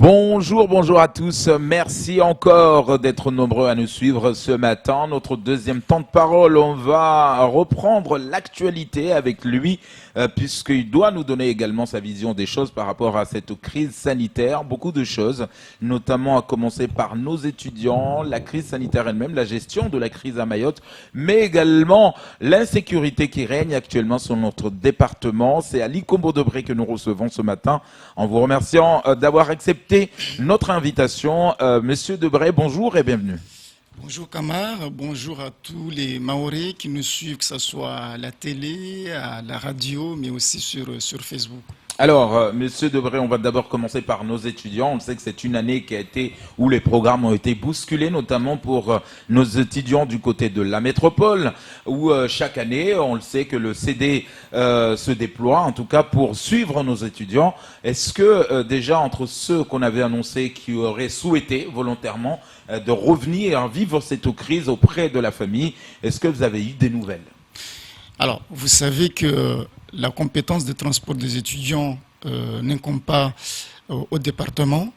Bonjour à tous. Merci encore d'être nombreux à nous suivre ce matin. Notre deuxième temps de parole, on va reprendre l'actualité avec lui, puisqu'il doit nous donner également sa vision des choses par rapport à cette crise sanitaire. Beaucoup de choses, notamment à commencer par nos étudiants, la crise sanitaire elle-même, la gestion de la crise à Mayotte, mais également l'insécurité qui règne actuellement sur notre département. C'est Ali Combo-Debré que nous recevons ce matin en vous remerciant d'avoir accepté notre invitation. Monsieur Debré, bonjour et bienvenue. Bonjour Kamar, bonjour à tous les Mahorais qui nous suivent, que ce soit à la télé, à la radio, mais aussi sur Facebook. Alors, Monsieur Debré, on va d'abord commencer par nos étudiants. On sait que c'est une année qui a été où les programmes ont été bousculés, notamment pour nos étudiants du côté de la métropole, où chaque année, on le sait que le CD se déploie, en tout cas pour suivre nos étudiants. Est-ce que déjà entre ceux qu'on avait annoncés qui auraient souhaité volontairement de revenir vivre cette crise auprès de la famille, est-ce que vous avez eu des nouvelles ? Alors, vous savez que la compétence de transport des étudiants n'incombe pas au département.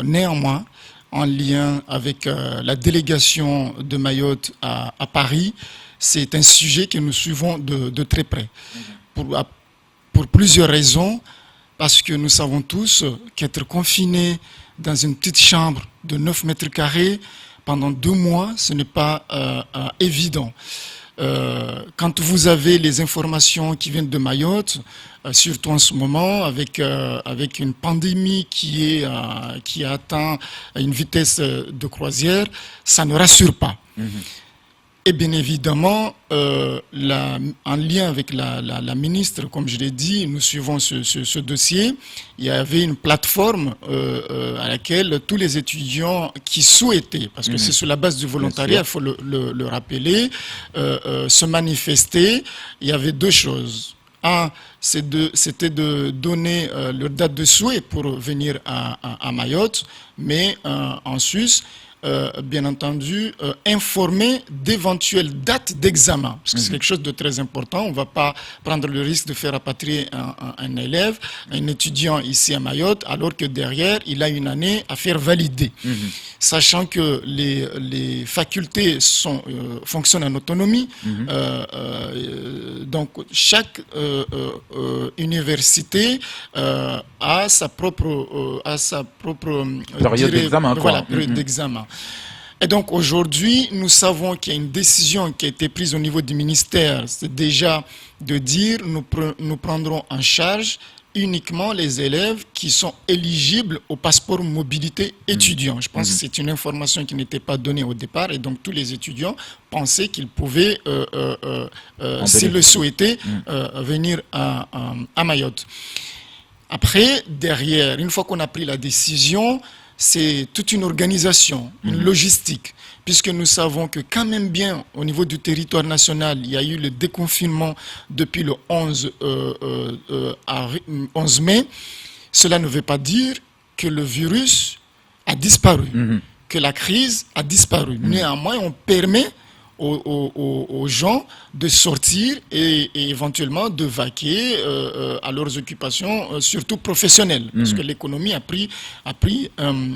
Néanmoins, en lien avec la délégation de Mayotte à Paris, c'est un sujet que nous suivons de très près. Pour plusieurs raisons, parce que nous savons tous qu'être confiné dans une petite chambre de 9 mètres carrés pendant 2 mois, ce n'est pas évident. Quand vous avez les informations qui viennent de Mayotte, surtout en ce moment, avec une pandémie qui a atteint une vitesse de croisière, ça ne rassure pas. Et bien évidemment, en lien avec la ministre, comme je l'ai dit, nous suivons ce dossier. Il y avait une plateforme à laquelle tous les étudiants qui souhaitaient, parce que c'est sur la base du volontariat, il faut le rappeler, se manifester. Il y avait 2 choses. Un, c'était de donner leur date de souhait pour venir à Mayotte, mais en Suisse, bien entendu, informer d'éventuelles dates d'examen, parce que c'est quelque chose de très important. On ne va pas prendre le risque de faire rapatrier un élève, un étudiant ici à Mayotte, alors que derrière, il a une année à faire valider. Sachant que les facultés fonctionnent en autonomie, donc chaque université a sa propre période d'examen. Voilà, période d'examen. Et donc aujourd'hui, nous savons qu'il y a une décision qui a été prise au niveau du ministère, c'est déjà de dire nous prendrons en charge uniquement les élèves qui sont éligibles au passeport mobilité étudiant. Je pense que c'est une information qui n'était pas donnée au départ et donc tous les étudiants pensaient qu'ils pouvaient, s'ils le souhaitaient, venir à Mayotte. Après, derrière, une fois qu'on a pris la décision, c'est toute une organisation, une logistique, puisque nous savons que quand même bien, au niveau du territoire national, il y a eu le déconfinement depuis le 11 mai. Cela ne veut pas dire que le virus a disparu, que la crise a disparu. Néanmoins, on permet aux gens de sortir et éventuellement de vaquer à leurs occupations, surtout professionnelles, parce que l'économie a pris un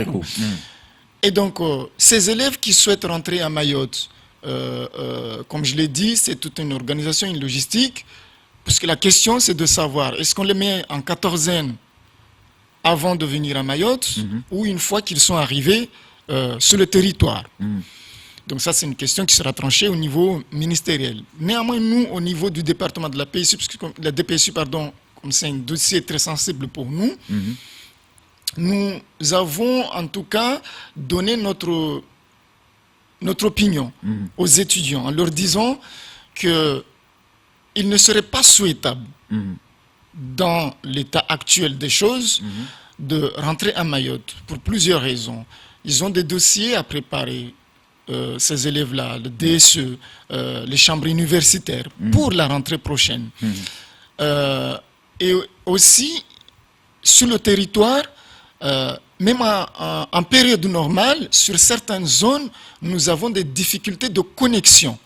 coup. Et donc, ces élèves qui souhaitent rentrer à Mayotte, comme je l'ai dit, c'est toute une organisation, une logistique, parce que la question, c'est de savoir, est-ce qu'on les met en quatorzaine avant de venir à Mayotte, ou une fois qu'ils sont arrivés sur le territoire. Donc ça, c'est une question qui sera tranchée au niveau ministériel. Néanmoins, nous, au niveau du département de la PSU, parce que la DPSU, pardon, comme c'est un dossier très sensible pour nous, nous avons en tout cas donné notre opinion aux étudiants en leur disant qu'il ne serait pas souhaitable dans l'état actuel des choses de rentrer à Mayotte pour plusieurs raisons. Ils ont des dossiers à préparer. Ces élèves-là, le DSE, les chambres universitaires, pour la rentrée prochaine. Et aussi, sur le territoire, même en période normale, sur certaines zones, nous avons des difficultés de connexion.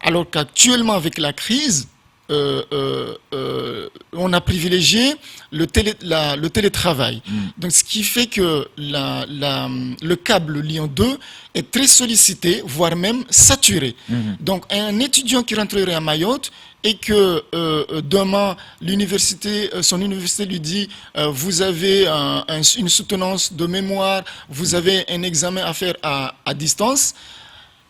Alors qu'actuellement, avec la crise, on a privilégié le télétravail. Donc, ce qui fait que le câble Lyon 2 est très sollicité, voire même saturé. Donc, un étudiant qui rentrerait à Mayotte et que demain, son université lui dit vous avez une soutenance de mémoire, vous avez un examen à faire à distance,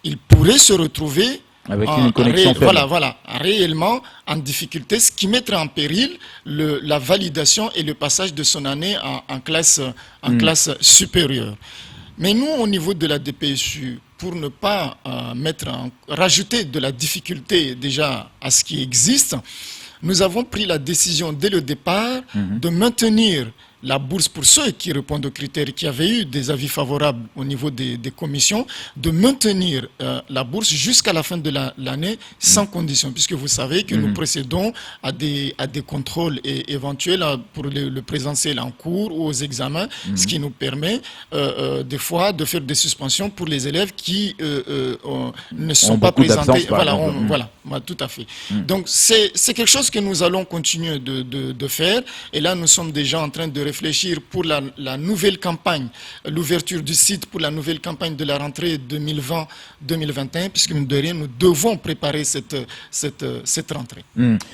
il pourrait se retrouver avec une connexion faible. Voilà, réellement en difficulté, ce qui mettrait en péril la validation et le passage de son année en classe supérieure. Mais nous, au niveau de la DPSU, pour ne pas rajouter de la difficulté déjà à ce qui existe, nous avons pris la décision dès le départ de maintenir la bourse pour ceux qui répondent aux critères, qui avaient eu des avis favorables au niveau des commissions, de maintenir la bourse jusqu'à la fin de l'année sans condition, puisque vous savez que nous procédons à des contrôles éventuels pour le présentiel en cours ou aux examens, ce qui nous permet des fois de faire des suspensions pour les élèves qui ne sont pas présentés. Voilà, tout à fait. Donc c'est quelque chose que nous allons continuer de faire, et là nous sommes déjà en train de réfléchir pour la nouvelle campagne, l'ouverture du site pour la nouvelle campagne de la rentrée 2020-2021, puisque nous devons préparer cette rentrée.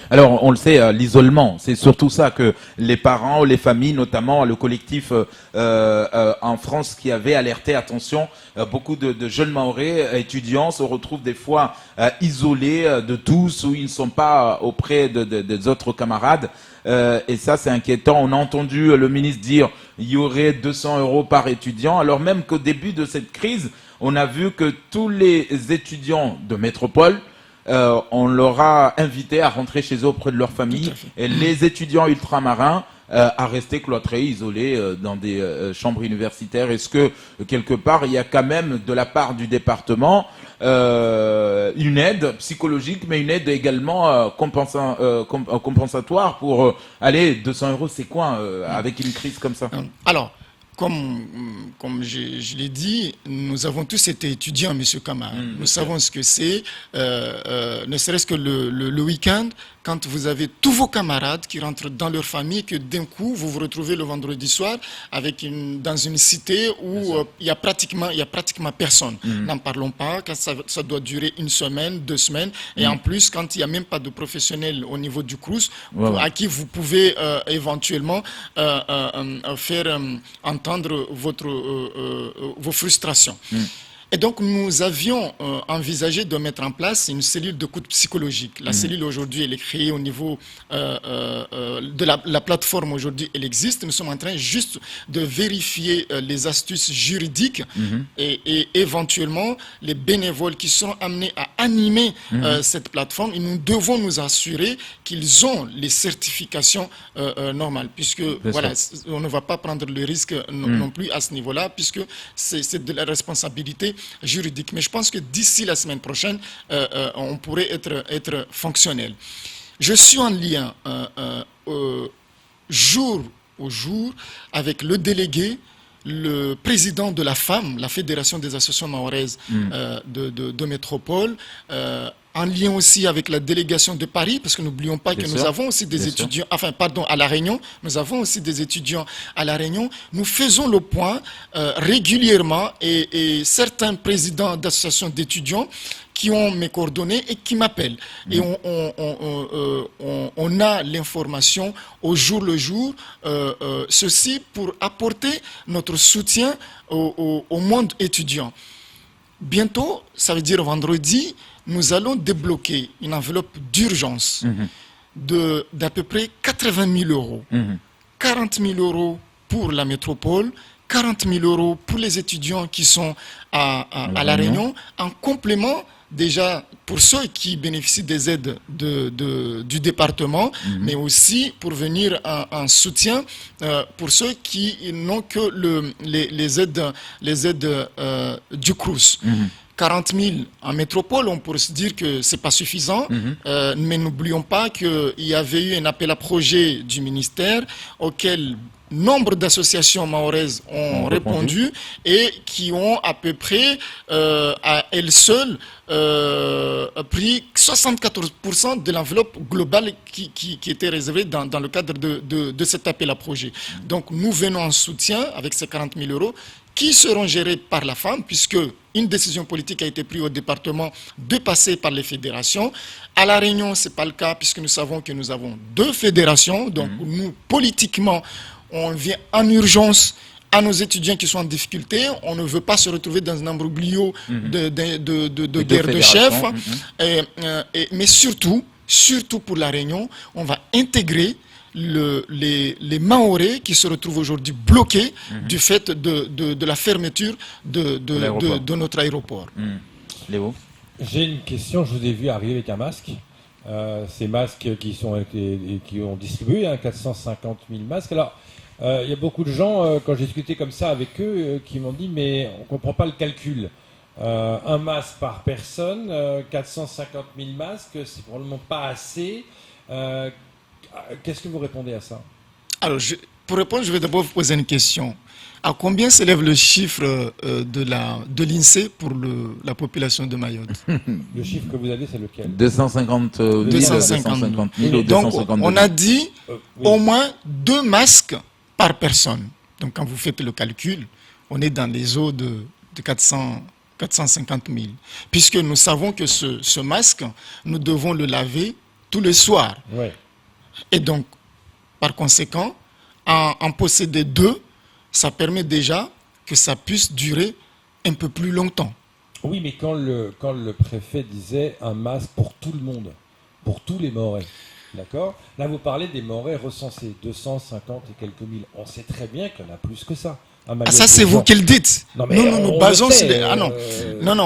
Alors, on le sait, l'isolement, c'est surtout ça que les parents, les familles, notamment le collectif en France qui avait alerté, attention, beaucoup de jeunes Mahorais étudiants se retrouvent des fois isolés de tous, ou ils ne sont pas auprès des autres camarades. Et ça, c'est inquiétant. On a entendu le ministre dire qu'il y aurait 200 € par étudiant, alors même qu'au début de cette crise, on a vu que tous les étudiants de métropole, on leur a invité à rentrer chez eux auprès de leur famille, et les étudiants ultramarins à rester cloîtrés, isolés dans des chambres universitaires. Est-ce que, quelque part, il y a quand même, de la part du département, une aide psychologique, mais une aide également compensatoire pour aller 200 €, c'est quoi avec une crise comme ça? Alors, comme je l'ai dit, nous avons tous été étudiants, M. Kamara. Nous savons ce que c'est, ne serait-ce que le week-end, quand vous avez tous vos camarades qui rentrent dans leur famille, que d'un coup, vous vous retrouvez le vendredi soir dans une cité où il y a pratiquement personne. N'en parlons pas, quand ça doit durer 1 semaine, 2 semaines, et en plus, quand il n'y a même pas de professionnels au niveau du CROUS, à qui vous pouvez éventuellement faire entendre vos frustrations. Et donc, nous avions envisagé de mettre en place une cellule de d'écoute psychologique. La cellule, aujourd'hui, elle est créée au niveau de la plateforme. Aujourd'hui, elle existe. Nous sommes en train juste de vérifier les astuces juridiques et éventuellement les bénévoles qui seront amenés à animer cette plateforme. Et nous devons nous assurer qu'ils ont les certifications normales, puisque on ne va pas prendre le risque non plus à ce niveau-là, puisque c'est de la responsabilité juridique. Mais je pense que d'ici la semaine prochaine, on pourrait être fonctionnel. Je suis en lien jour au jour avec le délégué, le président de la FAM, la Fédération des associations mahoraises de métropole, en lien aussi avec la délégation de Paris, parce que n'oublions pas que nous avons aussi des étudiants, à La Réunion, nous avons aussi des étudiants à La Réunion. Nous faisons le point régulièrement, et certains présidents d'associations d'étudiants qui ont mes coordonnées et qui m'appellent. Et on a l'information au jour le jour, ceci pour apporter notre soutien au monde étudiant. Bientôt, ça veut dire vendredi, nous allons débloquer une enveloppe d'urgence d'à peu près 80 000 €. 40 000 € pour la métropole, 40 000 € pour les étudiants qui sont à La Réunion, en complément déjà pour ceux qui bénéficient des aides du département, mais aussi pour venir en soutien pour ceux qui n'ont que les aides du CROUS. 40 000 en métropole, on pourrait se dire que c'est pas suffisant, mais n'oublions pas qu'il y avait eu un appel à projet du ministère auquel nombre d'associations mahoraises ont répondu et qui ont à peu près, à elles seules, pris 74% de l'enveloppe globale qui était réservée dans le cadre de cet appel à projet. Donc nous venons en soutien avec ces 40 000 euros qui seront gérés par la femme, puisque une décision politique a été prise au département de passer par les fédérations. À La Réunion, ce n'est pas le cas, puisque nous savons que nous avons 2 fédérations. Donc nous, politiquement, on vient en urgence à nos étudiants qui sont en difficulté. On ne veut pas se retrouver dans un imbroglio de guerre de chef. Mais surtout pour La Réunion, on va intégrer les Mahorais qui se retrouvent aujourd'hui bloqués du fait de la fermeture de notre aéroport. Léo ? J'ai une question, je vous ai vu arriver avec un masque. Ces masques qui ont distribué 450 000 masques. Alors, il y a beaucoup de gens, quand j'ai discuté comme ça avec eux, qui m'ont dit mais on ne comprend pas le calcul. Un masque par personne, 450 000 masques, c'est probablement pas assez. Qu'est-ce que vous répondez à ça? Alors, pour répondre, je vais d'abord vous poser une question. À combien s'élève le chiffre de l'INSEE pour la population de Mayotte? Le chiffre que vous avez, c'est lequel? 250 000 ou 252 Donc, 000. on a dit Oui. au moins 2 masques par personne. Donc, quand vous faites le calcul, on est dans les eaux de 450 000. Puisque nous savons que ce masque, nous devons le laver tous les soirs. Oui. Et donc, par conséquent, en posséder 2, ça permet déjà que ça puisse durer un peu plus longtemps. Oui, mais quand le préfet disait un masque pour tout le monde, pour tous les Mahorais, d'accord? Là, vous parlez des Mahorais recensés, 250 et quelques mille. On sait très bien qu'il y en a plus que ça. Ça, c'est vous qui le dites. Non, mais nous nous basons sur les... Ah non,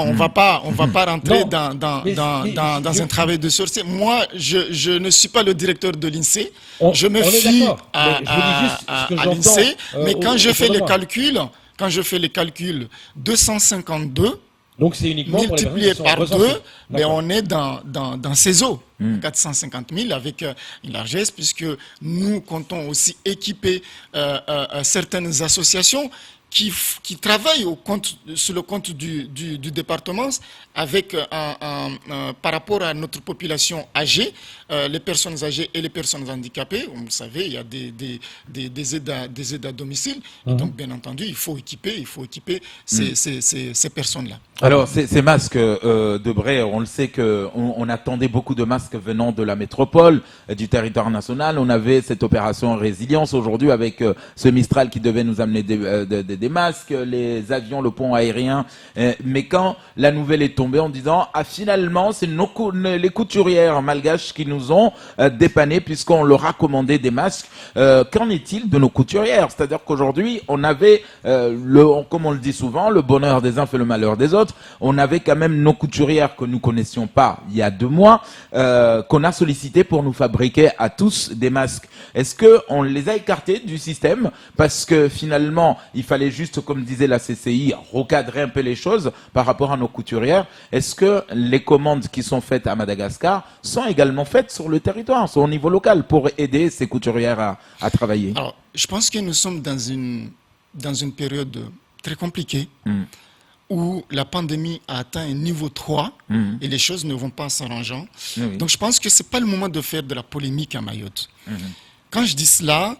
on va pas rentrer dans un travail de sorcier. Moi, je ne suis pas le directeur de l'INSEE. Je me fie à l'INSEE. Mais quand je fais les calculs, 252... Donc c'est uniquement multiplié pour les par 2, mais D'accord. on est dans ces eaux. 450 000 avec une largesse, puisque nous comptons aussi équiper certaines associations qui travaillent sur le compte du département avec par rapport à notre population âgée, les personnes âgées et les personnes handicapées. Vous savez, il y a des aides à domicile. Et donc, bien entendu, il faut équiper ces personnes-là. Alors, ces masques, Debré, on le sait qu'on attendait beaucoup de masques venant de la métropole, du territoire national. On avait cette opération résilience aujourd'hui avec ce Mistral qui devait nous amener des masques, les avions, le pont aérien. Mais quand la nouvelle est tombée en disant, finalement, c'est les couturières malgaches qui nous ont dépanné puisqu'on leur a commandé des masques. Qu'en est-il de nos couturières? C'est-à-dire qu'aujourd'hui, on avait, comme on le dit souvent, le bonheur des uns fait le malheur des autres. On avait quand même nos couturières que nous connaissions pas il y a 2 mois, qu'on a sollicité pour nous fabriquer à tous des masques. Est-ce que on les a écartés du système parce que finalement, il fallait juste, comme disait la CCI, recadrer un peu les choses par rapport à nos couturières? Est-ce que les commandes qui sont faites à Madagascar sont également faites sur le territoire, sont au niveau local pour aider ces couturières à travailler? Alors, je pense que nous sommes dans une période très compliquée où la pandémie a atteint un niveau 3 et les choses ne vont pas s'arrangeant. Oui. Donc, je pense que ce n'est pas le moment de faire de la polémique à Mayotte. Quand je dis cela,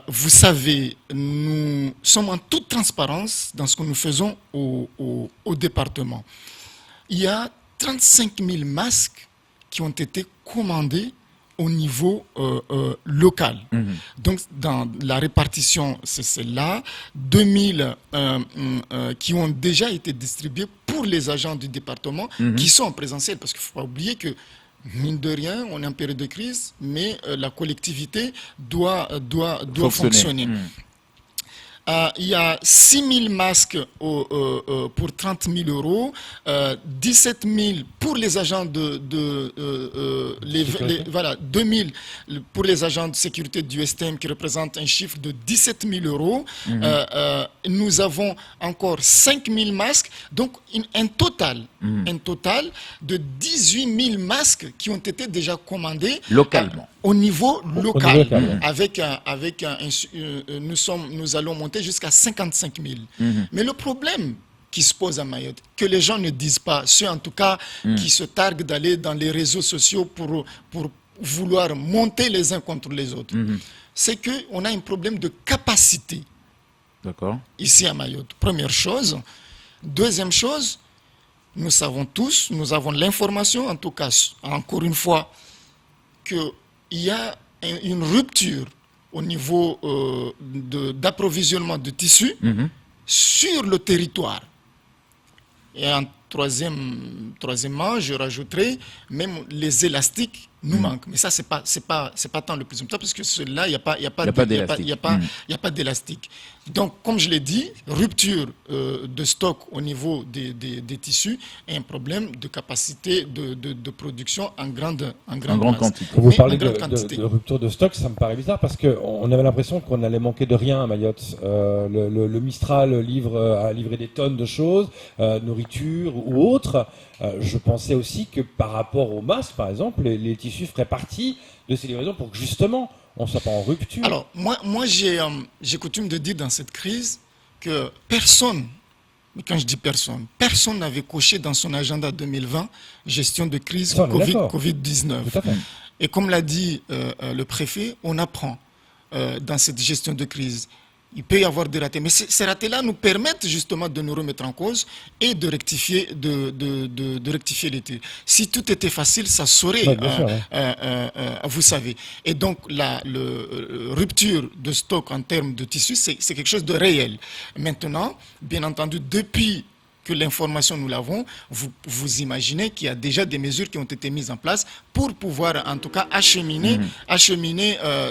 vous savez, nous sommes en toute transparence dans ce que nous faisons au département. Il y a 35 000 masques qui ont été commandés au niveau local. Donc, dans la répartition, c'est celle-là. 2000 qui ont déjà été distribués pour les agents du département qui sont en présentiel. Parce qu'il ne faut pas oublier que, mine de rien, on est en période de crise, mais la collectivité doit fonctionner. il y a 6 000 masques pour 30 000 euros, 17 000 pour les agents voilà, 2 000 pour les agents de sécurité du STM qui représente un chiffre de 17 000 euros. Nous avons encore 5 000 masques, donc un total de 18 000 masques qui ont été déjà commandés Localement. au niveau local, local, nous allons monter jusqu'à 55 000. Mais le problème qui se pose à Mayotte, que les gens ne disent pas, ceux en tout cas qui se targuent d'aller dans les réseaux sociaux pour vouloir monter les uns contre les autres, c'est qu'on a un problème de capacité. D'accord. Ici à Mayotte. Première chose. Deuxième chose, nous savons tous, nous avons l'information, en tout cas, encore une fois, qu'il y a une rupture au niveau d'approvisionnement de tissus sur le territoire. Et troisièmement, je rajouterai, même les élastiques nous manquent. Mais ça, c'est pas tant le plus important, parce que cela, il n'y a pas d'élastique. Donc, comme je l'ai dit, rupture de stock au niveau des tissus et un problème de capacité de production en grande quantité. Quand vous parlez de rupture de stock, ça me paraît bizarre parce qu'on avait l'impression qu'on allait manquer de rien à Mayotte. Le Mistral a livré des tonnes de choses, nourriture ou autre. Je pensais aussi que par rapport aux masques, par exemple, les tissus feraient partie de ces livraisons pour que justement on ne soit pas en rupture. Alors, moi j'ai coutume de dire dans cette crise que personne, mais quand je dis personne n'avait coché dans son agenda 2020 gestion de crise Covid-19. Tout à fait. Et comme l'a dit le préfet, on apprend dans cette gestion de crise. Il peut y avoir des ratés, mais ces ratés-là nous permettent justement de nous remettre en cause et de rectifier, de rectifier les tirs. Si tout était facile, ça saurait, vous savez. Et donc la rupture de stock en termes de tissus, c'est quelque chose de réel. Maintenant, bien entendu, depuis que l'information nous l'avons, vous imaginez qu'il y a déjà des mesures qui ont été mises en place pour pouvoir en tout cas acheminer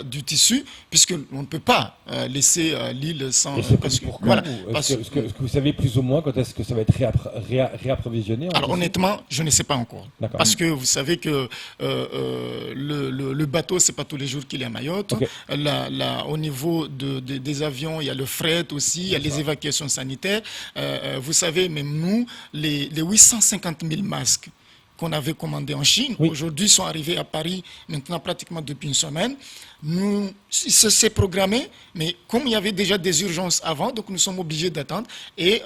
du tissu, puisqu'on ne peut pas laisser l'île sans... Pourquoi est-ce que vous savez plus ou moins quand est-ce que ça va être réapprovisionné? Alors honnêtement, je ne sais pas encore. Parce que vous savez que le bateau, c'est pas tous les jours qu'il est à Mayotte. Okay. Au niveau des avions, il y a le fret aussi, il y a les évacuations sanitaires. Vous savez, même nous, les 850 000 masques qu'on avait commandés en Chine, aujourd'hui sont arrivés à Paris maintenant pratiquement depuis une semaine. C'est programmé, mais comme il y avait déjà des urgences avant, donc nous sommes obligés d'attendre. Et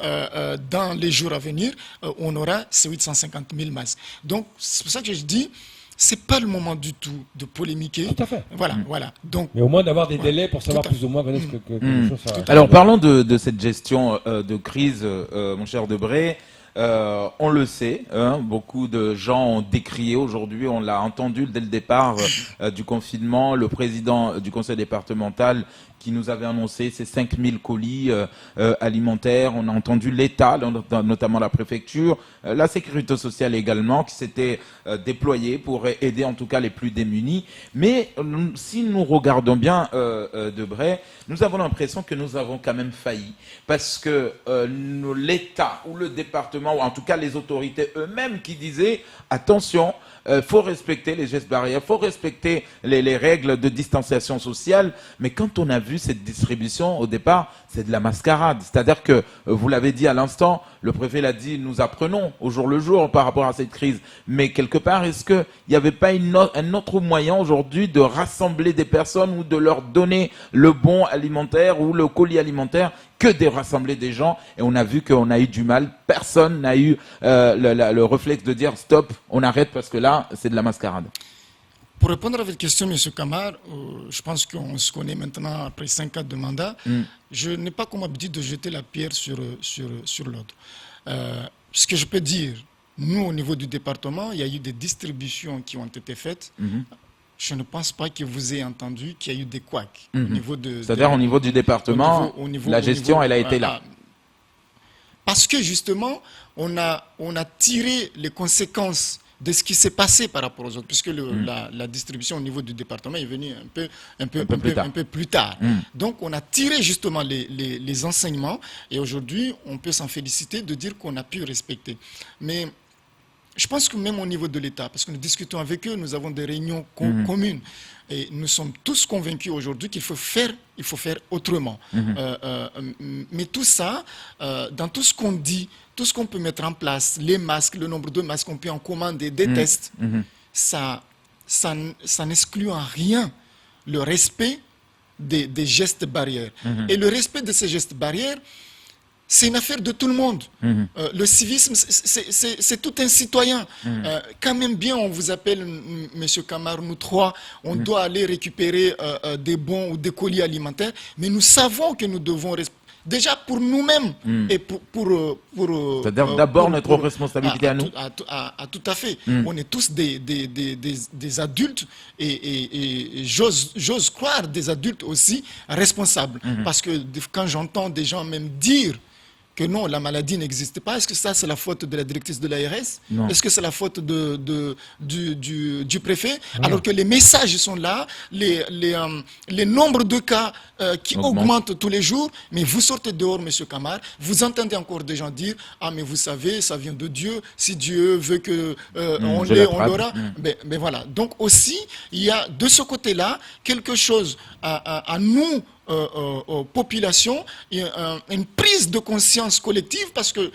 dans les jours à venir, on aura ces 850 000 masques. Donc c'est pour ça que je dis, c'est pas le moment du tout de polémiquer. Tout à fait. Voilà. Donc, mais au moins d'avoir des délais pour savoir plus ou moins quand est-ce que les choses s'arrêtent. Alors parlons de cette gestion de crise, mon cher Debré. On le sait, beaucoup de gens ont décrié aujourd'hui, on l'a entendu dès le départ du confinement, le président du conseil départemental qui nous avait annoncé ces 5000 colis alimentaires. On a entendu l'État, notamment la préfecture, la sécurité sociale également, qui s'était déployée pour aider en tout cas les plus démunis. Mais si nous regardons bien Debré, nous avons l'impression que nous avons quand même failli. Parce que l'État ou le département, ou en tout cas les autorités eux-mêmes qui disaient « Attention, faut respecter les gestes barrières, faut respecter les règles de distanciation sociale ». Mais quand on a vu cette distribution, au départ, c'est de la mascarade. C'est-à-dire que, vous l'avez dit à l'instant, le préfet l'a dit, nous apprenons au jour le jour par rapport à cette crise. Mais quelque part, est-ce qu'il n'y avait pas un autre moyen aujourd'hui de rassembler des personnes ou de leur donner le bon alimentaire ou le colis alimentaire que de rassembler des gens? Et on a vu qu'on a eu du mal. Personne n'a eu le réflexe de dire stop, on arrête parce que là, c'est de la mascarade. Pour répondre à votre question, M. Kamar, je pense qu'on se connaît maintenant après 5 ans de mandat. Je n'ai pas comme habitude de jeter la pierre sur l'autre. Ce que je peux dire, nous, au niveau du département, il y a eu des distributions qui ont été faites. Je ne pense pas que vous ayez entendu qu'il y a eu des couacs. C'est-à-dire au niveau du département, la gestion, elle a été là. Parce que justement, on a tiré les conséquences de ce qui s'est passé par rapport aux autres, puisque la distribution au niveau du département est venue un peu plus tard. Donc on a tiré justement les enseignements, et aujourd'hui on peut s'en féliciter de dire qu'on a pu respecter. Mais je pense que même au niveau de l'État, parce que nous discutons avec eux, nous avons des réunions communes, et nous sommes tous convaincus aujourd'hui qu'il faut faire autrement. Mais tout ça, dans tout ce qu'on dit, tout ce qu'on peut mettre en place, les masques, le nombre de masques qu'on peut en commander, des tests, ça n'exclut en rien le respect des gestes barrières. Et le respect de ces gestes barrières, c'est une affaire de tout le monde. Le civisme, c'est tout un citoyen. Quand même bien, on vous appelle, Monsieur Camar, nous trois, on doit aller récupérer des bons ou des colis alimentaires, mais nous savons que nous devons déjà pour nous-mêmes et pour c'est-à-dire d'abord notre responsabilité à nous. Tout à fait. On est tous des adultes et j'ose croire des adultes aussi responsables. Parce que quand j'entends des gens même dire que non, la maladie n'existe pas. Est-ce que ça, c'est la faute de la directrice de l'ARS? Est-ce que c'est la faute du préfet? Alors que les messages sont là, les nombres de cas qui augmentent tous les jours, mais vous sortez dehors, Monsieur Camar, vous entendez encore des gens dire « Ah, mais vous savez, ça vient de Dieu, si Dieu veut que on l'aura. » Ben voilà. Donc aussi, il y a de ce côté-là quelque chose à nous, population, une prise de conscience collective, parce que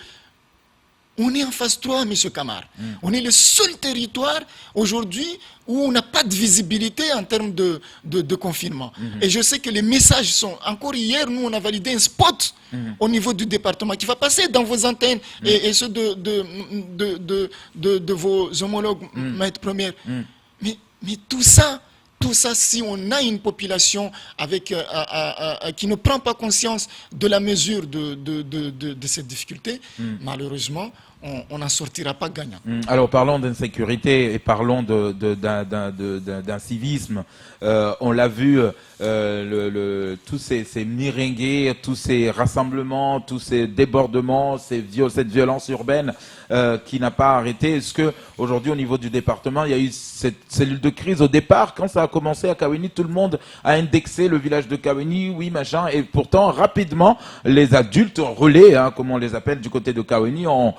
on est en phase 3, M. Camar. On est le seul territoire aujourd'hui où on n'a pas de visibilité en termes de confinement. Et je sais que les messages sont... Encore hier, nous, on a validé un spot au niveau du département qui va passer dans vos antennes et ceux de vos homologues, maîtres premières. Mais tout ça, si on a une population qui ne prend pas conscience de la mesure de cette difficulté, malheureusement, on n'en sortira pas gagnant. Alors parlons d'insécurité et parlons d'un civisme. On l'a vu, tous ces miringués, tous ces rassemblements, tous ces débordements, cette violence urbaine qui n'a pas arrêté. Est-ce que aujourd'hui au niveau du département, il y a eu cette cellule de crise au départ, quand ça a commencé à Kaweni, tout le monde a indexé le village de Kaweni, oui machin, et pourtant rapidement les adultes relais, comme on les appelle du côté de Kaweni, ont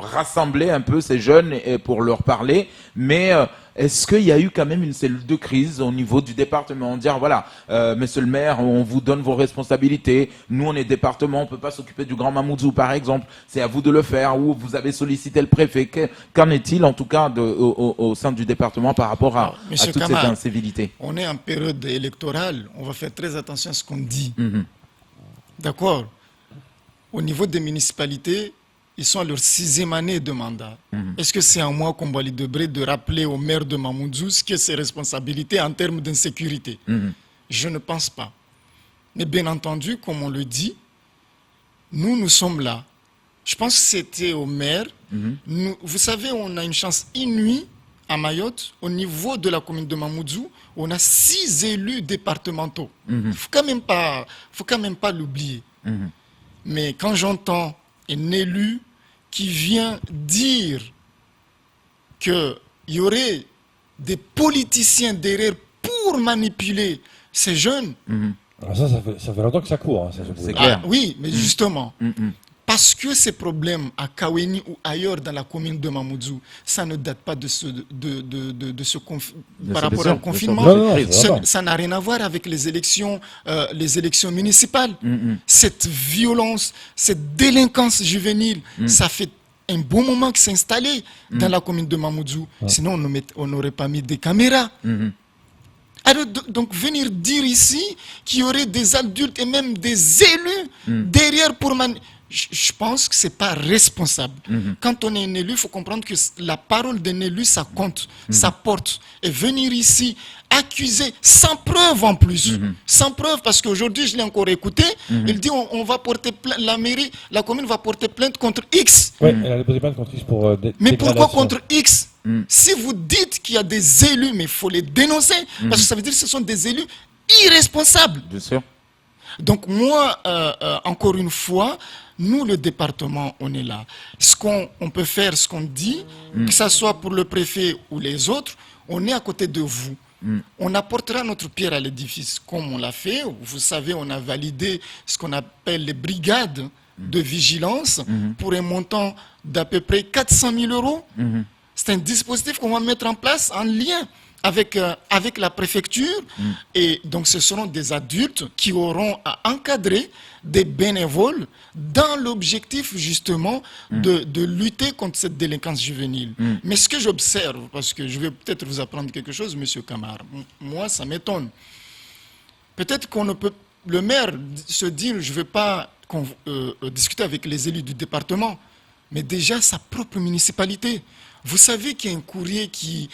rassemblé un peu ces jeunes pour leur parler, mais est-ce qu'il y a eu quand même une cellule de crise au niveau du département, dire voilà, monsieur le maire, on vous donne vos responsabilités, nous on est département, on peut pas s'occuper du Grand Mamoudzou par exemple, c'est à vous de le faire, ou vous avez sollicité le préfet, qu'en est-il en tout cas au sein du département par rapport à toute cette incivilité? On est en période électorale, on va faire très attention à ce qu'on dit. D'accord. Au niveau des municipalités, ils sont à leur 6e année de mandat. Est-ce que c'est à moi, Kombali Debré, de rappeler au maire de Mamoudzou ce que ses responsabilités en termes d'insécurité? Je ne pense pas. Mais bien entendu, comme on le dit, nous sommes là. Je pense que c'était au maire. Vous savez, on a une chance inouïe à Mayotte, au niveau de la commune de Mamoudzou, on a 6 élus départementaux. Il faut quand même pas l'oublier. Mais quand j'entends un élu qui vient dire qu'il y aurait des politiciens derrière pour manipuler ces jeunes... Alors ça fait longtemps que ça court. C'est clair. Oui, mais justement, parce que ces problèmes à Kaweni ou ailleurs dans la commune de Mamoudzou, ça ne date pas par rapport au confinement. Ça n'a rien à voir avec les élections municipales. Cette violence, cette délinquance juvénile, ça fait un bon moment que c'est installé dans la commune de Mamoudzou. Sinon, on n'aurait pas mis des caméras. Alors, donc, venir dire ici qu'il y aurait des adultes et même des élus derrière pour... Je pense que ce n'est pas responsable. Quand on est un élu, il faut comprendre que la parole d'un élu, ça compte, ça porte. Et venir ici, accuser, sans preuve en plus, sans preuve, parce qu'aujourd'hui, je l'ai encore écouté, il dit on va porter plainte, la commune va porter plainte contre X. Oui, elle a déposé plainte contre X pour mais pourquoi contre X? Si vous dites qu'il y a des élus, mais il faut les dénoncer, parce que ça veut dire que ce sont des élus irresponsables. Bien sûr. Donc moi, encore une fois, Nous, le département, on est là. Ce qu'on peut faire, ce qu'on dit, que ce soit pour le préfet ou les autres, on est à côté de vous. On apportera notre pierre à l'édifice comme on l'a fait. Vous savez, on a validé ce qu'on appelle les brigades de vigilance pour un montant d'à peu près 400 000 euros. C'est un dispositif qu'on va mettre en place en lien avec la préfecture. Et donc, ce seront des adultes qui auront à encadrer des bénévoles dans l'objectif, justement, de lutter contre cette délinquance juvénile. Mais ce que j'observe, parce que je vais peut-être vous apprendre quelque chose, Monsieur Camara, moi, ça m'étonne. Peut-être qu'on ne peut... Le maire se dit, je ne veux pas discuter avec les élus du département, mais déjà sa propre municipalité. Vous savez qu'il y a un courrier qui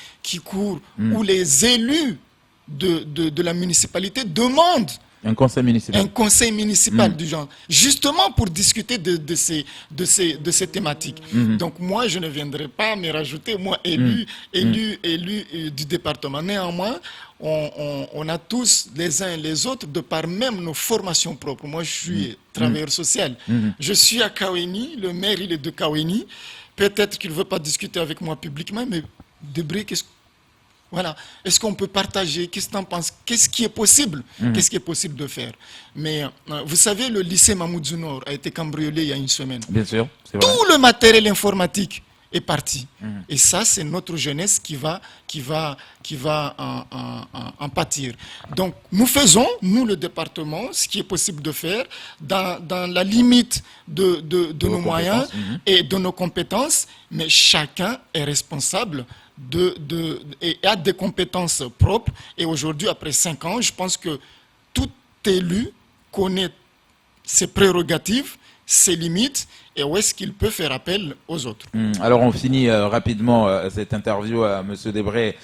court où les élus de la municipalité demandent un conseil municipal. Un conseil municipal du genre, justement pour discuter de ces thématiques. Donc moi, je ne viendrai pas me rajouter, moi, élu du département. Néanmoins, on a tous, les uns et les autres, de par même nos formations propres. Moi, je suis travailleur social. Je suis à Kaweni, le maire, il est de Kaweni. Peut-être qu'il ne veut pas discuter avec moi publiquement, mais Debré, voilà. Est-ce qu'on peut partager? Qu'est-ce que tu en penses? Qu'est-ce qui est possible? Qu'est-ce qui est possible de faire? Mais vous savez, le lycée Mamoudzou Nord a été cambriolé il y a une semaine. Bien sûr, c'est vrai. Tout le matériel informatique est parti. Et ça, c'est notre jeunesse qui va en pâtir. Donc, nous faisons, nous, le département, ce qui est possible de faire dans la limite de nos moyens et de nos compétences, mais chacun est responsable et a des compétences propres. Et aujourd'hui, après 5 ans, je pense que tout élu connaît ses prérogatives, ses limites, et où est-ce qu'il peut faire appel aux autres. Alors on finit rapidement cette interview à Monsieur Debré,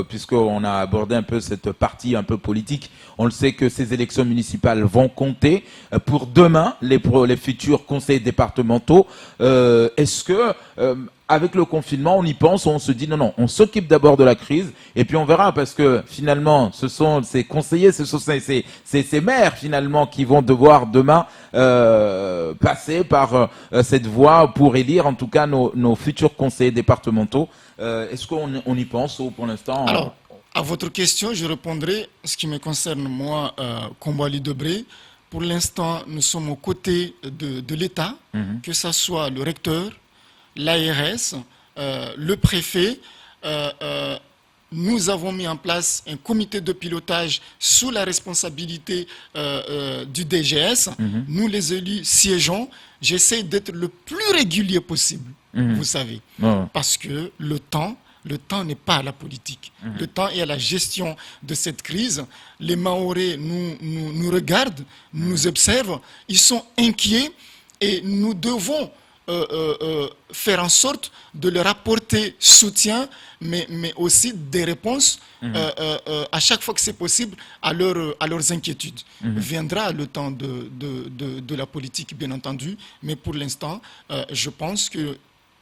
puisqu'on a abordé un peu cette partie un peu politique. On le sait que ces élections municipales vont compter pour demain, les futurs conseils départementaux. Est-ce que avec le confinement, on y pense, on se dit non, on s'occupe d'abord de la crise et puis on verra, parce que finalement, ce sont ces conseillers, ce sont ces maires finalement qui vont devoir demain passer par cette voie pour élire en tout cas nos futurs conseillers départementaux. Est-ce qu'on y pense ou pour l'instant Alors, à votre question, je répondrai ce qui me concerne moi, Kombouali Debré. Pour l'instant, nous sommes aux côtés de l'État, que ce soit le recteur, l'ARS, le préfet. Nous avons mis en place un comité de pilotage sous la responsabilité du DGS. Nous, les élus, siégeons. J'essaie d'être le plus régulier possible, vous savez, parce que le temps n'est pas à la politique. Le temps est à la gestion de cette crise. Les Mahorais nous regardent, nous observent. Ils sont inquiets et nous devons faire en sorte de leur apporter soutien, mais aussi des réponses à chaque fois que c'est possible à leurs inquiétudes. Viendra le temps de la politique, bien entendu, mais pour l'instant, je pense que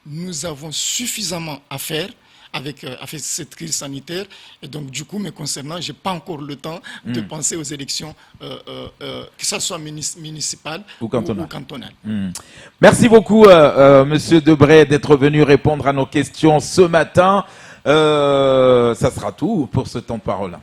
nous avons suffisamment à faire avec cette crise sanitaire. Et donc, du coup, me concernant, je n'ai pas encore le temps de penser aux élections, que ce soit municipales ou cantonales. Merci beaucoup, Monsieur Debré, d'être venu répondre à nos questions ce matin. Ça sera tout pour ce temps de parole.